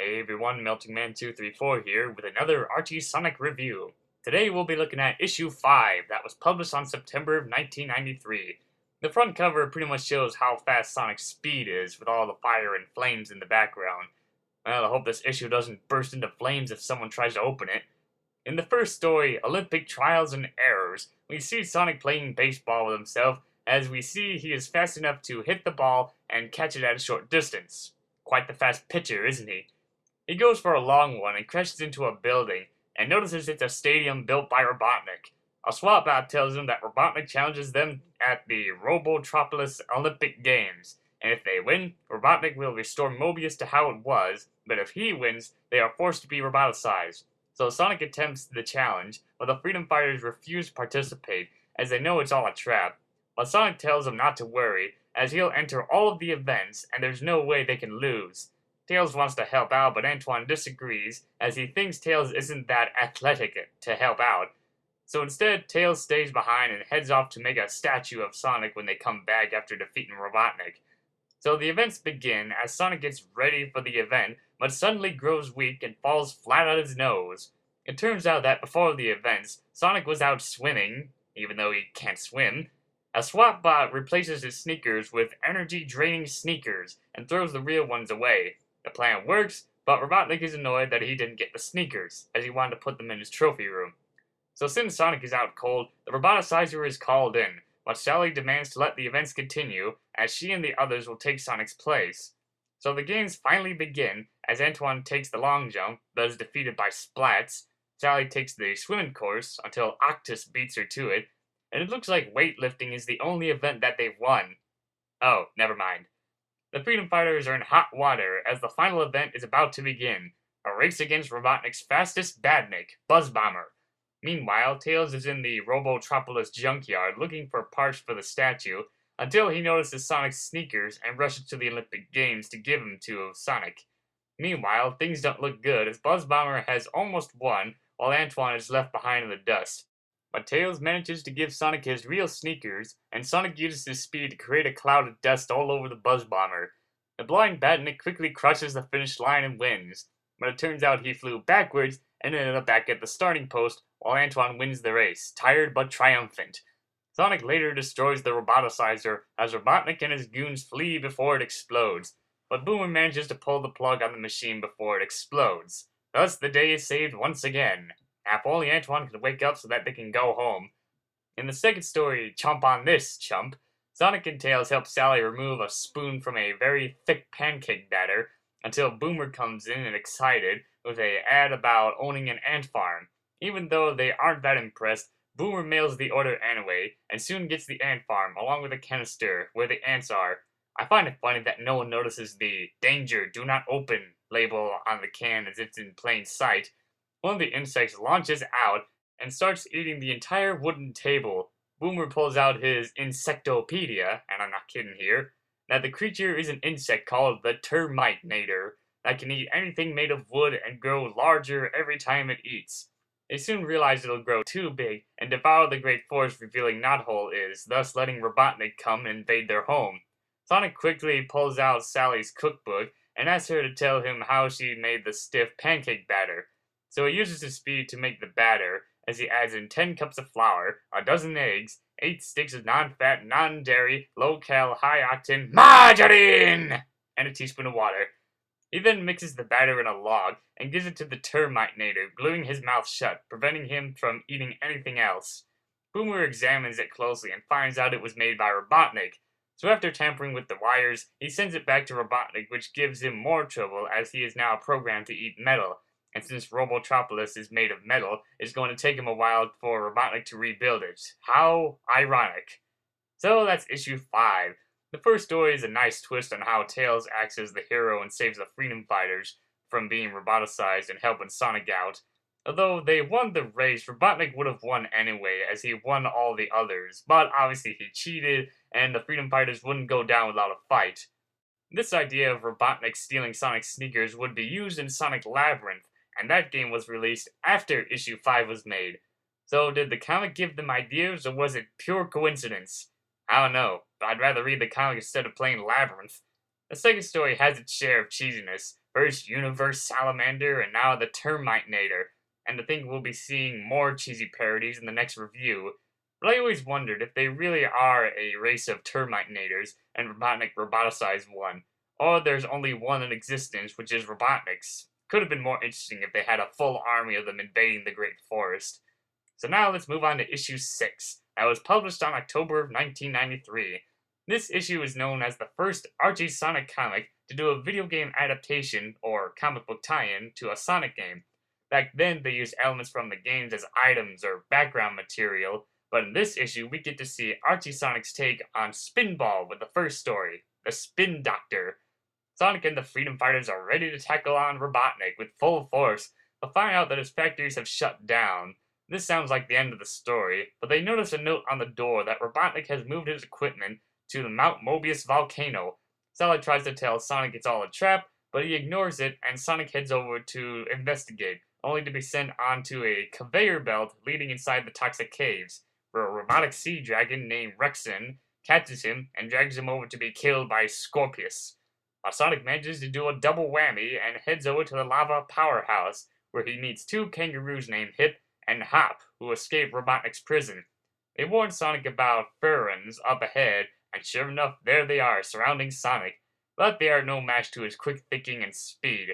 Hey everyone, Melting Man 234 here with another Archie Sonic review. Today we'll be looking at issue 5 that was published on September of 1993. The front cover pretty much shows how fast Sonic's speed is with all the fire and flames in the background. Well, I hope this issue doesn't burst into flames if someone tries to open it. In the first story, Olympic Trials and Errors, we see Sonic playing baseball with himself as we see he is fast enough to hit the ball and catch it at a short distance. Quite the fast pitcher, isn't he? He goes for a long one and crashes into a building, and notices it's a stadium built by Robotnik. A SWAT bot tells him that Robotnik challenges them at the Robotropolis Olympic Games, and if they win, Robotnik will restore Mobius to how it was, but if he wins, they are forced to be roboticized. So Sonic attempts the challenge, but the Freedom Fighters refuse to participate, as they know it's all a trap. But Sonic tells them not to worry, as he'll enter all of the events, and there's no way they can lose. Tails wants to help out, but Antoine disagrees, as he thinks Tails isn't that athletic to help out. So instead, Tails stays behind and heads off to make a statue of Sonic when they come back after defeating Robotnik. So the events begin as Sonic gets ready for the event, but suddenly grows weak and falls flat on his nose. It turns out that before the events, Sonic was out swimming, even though he can't swim. A SWAT bot replaces his sneakers with energy-draining sneakers and throws the real ones away. The plan works, but Robotnik is annoyed that he didn't get the sneakers, as he wanted to put them in his trophy room. So since Sonic is out cold, the roboticizer is called in, but Sally demands to let the events continue, as she and the others will take Sonic's place. So the games finally begin, as Antoine takes the long jump, but is defeated by Splats. Sally takes the swimming course, until Octus beats her to it, and it looks like weightlifting is the only event that they've won. Oh, never mind. The Freedom Fighters are in hot water as the final event is about to begin, a race against Robotnik's fastest badnik, Buzz Bomber. Meanwhile, Tails is in the Robotropolis junkyard looking for parts for the statue until he notices Sonic's sneakers and rushes to the Olympic Games to give them to Sonic. Meanwhile, things don't look good as Buzz Bomber has almost won while Antoine is left behind in the dust. But Tails manages to give Sonic his real sneakers, and Sonic uses his speed to create a cloud of dust all over the Buzz Bomber. The blind Badnik quickly crosses the finish line and wins, but it turns out he flew backwards and ended up back at the starting post while Antoine wins the race, tired but triumphant. Sonic later destroys the roboticizer as Robotnik and his goons flee before it explodes, but Boomer manages to pull the plug on the machine before it explodes. Thus the day is saved once again. Now, if only Antoine could wake up so that they can go home. In the second story, Chomp on This, Chump, Sonic and Tails help Sally remove a spoon from a very thick pancake batter until Boomer comes in and excited with an ad about owning an ant farm. Even though they aren't that impressed, Boomer mails the order anyway and soon gets the ant farm along with a canister where the ants are. I find it funny that no one notices the "Danger, do not open" label on the can as it's in plain sight. One of the insects launches out and starts eating the entire wooden table. Boomer pulls out his Insectopedia, and I'm not kidding here, that the creature is an insect called the Termite Mater that can eat anything made of wood and grow larger every time it eats. They soon realize it'll grow too big and devour the great forest revealing Knothole is, thus letting Robotnik come and invade their home. Sonic quickly pulls out Sally's cookbook and asks her to tell him how she made the stiff pancake batter. So he uses his speed to make the batter, as he adds in 10 cups of flour, a dozen eggs, 8 sticks of non-fat, non-dairy, low-cal, high-octane margarine, and a teaspoon of water. He then mixes the batter in a log and gives it to the Termite Mater, gluing his mouth shut, preventing him from eating anything else. Boomer examines it closely and finds out it was made by Robotnik. So after tampering with the wires, he sends it back to Robotnik, which gives him more trouble as he is now programmed to eat metal. And since Robotropolis is made of metal, it's going to take him a while for Robotnik to rebuild it. How ironic. So that's issue 5. The first story is a nice twist on how Tails acts as the hero and saves the Freedom Fighters from being roboticized and helping Sonic out. Although they won the race, Robotnik would have won anyway, as he won all the others, but obviously he cheated, and the Freedom Fighters wouldn't go down without a fight. This idea of Robotnik stealing Sonic's sneakers would be used in Sonic Labyrinth, and that game was released after issue 5 was made. So did the comic give them ideas, or was it pure coincidence? I don't know, but I'd rather read the comic instead of playing Labyrinth. The second story has its share of cheesiness, First Universe Salamander, and now the Termite Mater. And I think we'll be seeing more cheesy parodies in the next review. But I always wondered if they really are a race of Termite Maters and Robotnik roboticized one, or there's only one in existence, which is Robotnik's. Could have been more interesting if they had a full army of them invading the Great Forest. So now let's move on to issue 6, that was published on October of 1993. This issue is known as the first Archie Sonic comic to do a video game adaptation, or comic book tie-in, to a Sonic game. Back then, they used elements from the games as items or background material, but in this issue, we get to see Archie Sonic's take on Spinball with the first story, the Spin Doctor. Sonic and the Freedom Fighters are ready to tackle on Robotnik with full force, but find out that his factories have shut down. This sounds like the end of the story, but they notice a note on the door that Robotnik has moved his equipment to the Mount Mobius volcano. Sally tries to tell Sonic it's all a trap, but he ignores it, and Sonic heads over to investigate, only to be sent onto a conveyor belt leading inside the toxic caves, where a robotic sea dragon named Rexon catches him and drags him over to be killed by Scorpius. Sonic manages to do a double whammy and heads over to the lava powerhouse, where he meets two kangaroos named Hip and Hop, who escape Robotnik's prison. They warn Sonic about Furons up ahead, and sure enough, there they are, surrounding Sonic, but they are no match to his quick thinking and speed.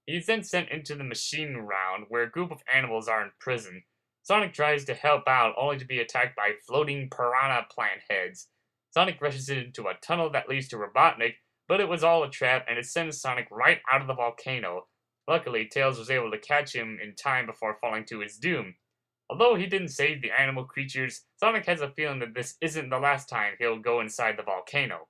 He is then sent into the machine round, where a group of animals are in prison. Sonic tries to help out, only to be attacked by floating piranha plant heads. Sonic rushes into a tunnel that leads to Robotnik, but it was all a trap, and it sends Sonic right out of the volcano. Luckily, Tails was able to catch him in time before falling to his doom. Although he didn't save the animal creatures, Sonic has a feeling that this isn't the last time he'll go inside the volcano.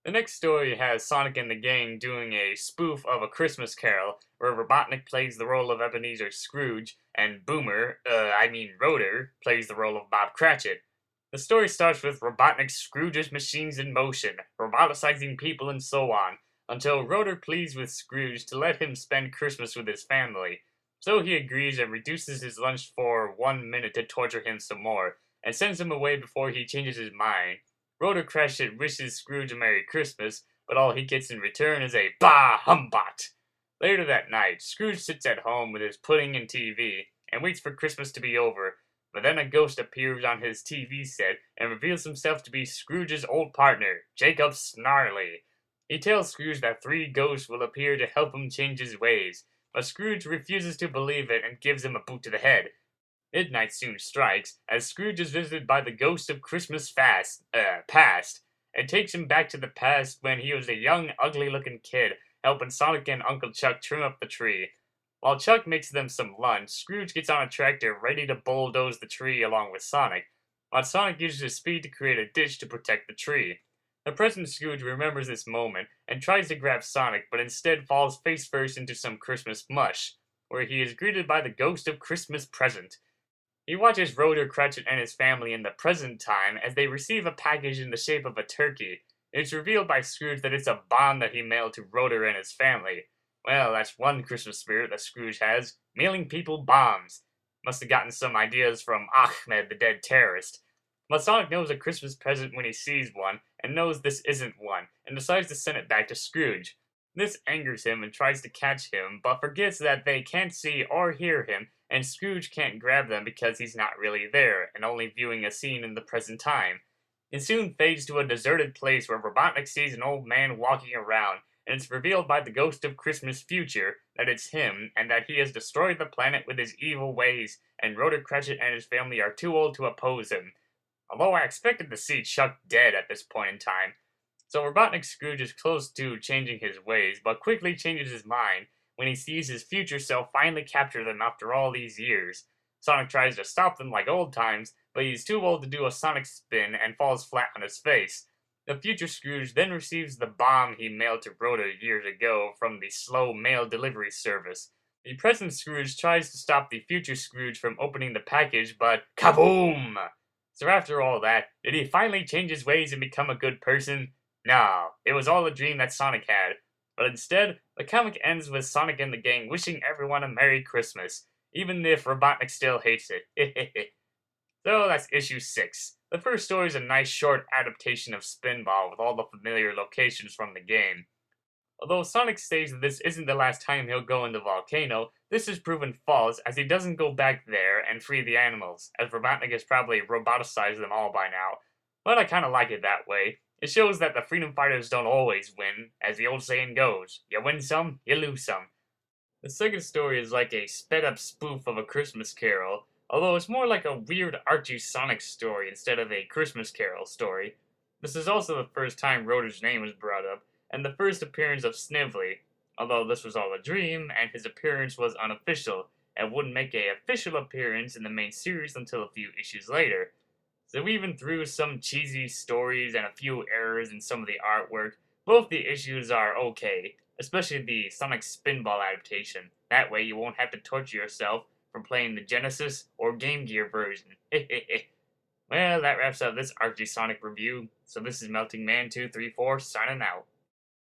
The next story has Sonic and the gang doing a spoof of A Christmas Carol, where Robotnik plays the role of Ebenezer Scrooge, and Rotor, plays the role of Bob Cratchit. The story starts with Robotnik Scrooge's machines in motion, roboticizing people and so on, until Rotor pleads with Scrooge to let him spend Christmas with his family. So he agrees and reduces his lunch for 1 minute to torture him some more, and sends him away before he changes his mind. Rotor Cratchit wishes Scrooge a Merry Christmas, but all he gets in return is a Bah Humbot! Later that night, Scrooge sits at home with his pudding and TV, and waits for Christmas to be over, but then a ghost appears on his TV set and reveals himself to be Scrooge's old partner, Jacob Snarley. He tells Scrooge that 3 ghosts will appear to help him change his ways, but Scrooge refuses to believe it and gives him a boot to the head. Midnight soon strikes, as Scrooge is visited by the ghost of Christmas past, and takes him back to the past when he was a young, ugly-looking kid, helping Sonic and Uncle Chuck trim up the tree. While Chuck makes them some lunch, Scrooge gets on a tractor ready to bulldoze the tree along with Sonic, while Sonic uses his speed to create a ditch to protect the tree. The present Scrooge remembers this moment and tries to grab Sonic, but instead falls face first into some Christmas mush, where he is greeted by the ghost of Christmas Present. He watches Rotor Cratchit and his family in the present time as they receive a package in the shape of a turkey. It's revealed by Scrooge that it's a bomb that he mailed to Rotor and his family. Well, that's one Christmas spirit that Scrooge has, mailing people bombs. Must have gotten some ideas from Ahmed the dead terrorist. But Sonic knows a Christmas present when he sees one, and knows this isn't one, and decides to send it back to Scrooge. This angers him and tries to catch him, but forgets that they can't see or hear him, and Scrooge can't grab them because he's not really there, and only viewing a scene in the present time. It soon fades to a deserted place where Robotnik sees an old man walking around, and it's revealed by the ghost of Christmas Future that it's him, and that he has destroyed the planet with his evil ways, and Rotor Cratchit and his family are too old to oppose him. Although I expected to see Chuck dead at this point in time. So Robotnik Scrooge is close to changing his ways, but quickly changes his mind when he sees his future self finally capture them after all these years. Sonic tries to stop them like old times, but he's too old to do a Sonic spin and falls flat on his face. The future Scrooge then receives the bomb he mailed to Rotor years ago from the slow mail delivery service. The present Scrooge tries to stop the future Scrooge from opening the package, but kaboom! So after all that, did he finally change his ways and become a good person? No, it was all a dream that Sonic had. But instead, the comic ends with Sonic and the gang wishing everyone a Merry Christmas, even if Robotnik still hates it. So that's issue 6. The first story is a nice short adaptation of Spinball with all the familiar locations from the game. Although Sonic states that this isn't the last time he'll go in the volcano, this is proven false as he doesn't go back there and free the animals, as Robotnik has probably roboticized them all by now. But I kinda like it that way. It shows that the freedom fighters don't always win, as the old saying goes, you win some, you lose some. The second story is like a sped up spoof of A Christmas Carol, although it's more like a weird Archie Sonic story instead of a Christmas Carol story. This is also the first time Rotor's name was brought up, and the first appearance of Snively, although this was all a dream, and his appearance was unofficial, and wouldn't make a official appearance in the main series until a few issues later. So even through some cheesy stories and a few errors in some of the artwork, both the issues are okay, especially the Sonic Spinball adaptation. That way you won't have to torture yourself from playing the Genesis or Game Gear version. Well, that wraps up this Archie Sonic review. So this is Melting Man 234 signing out.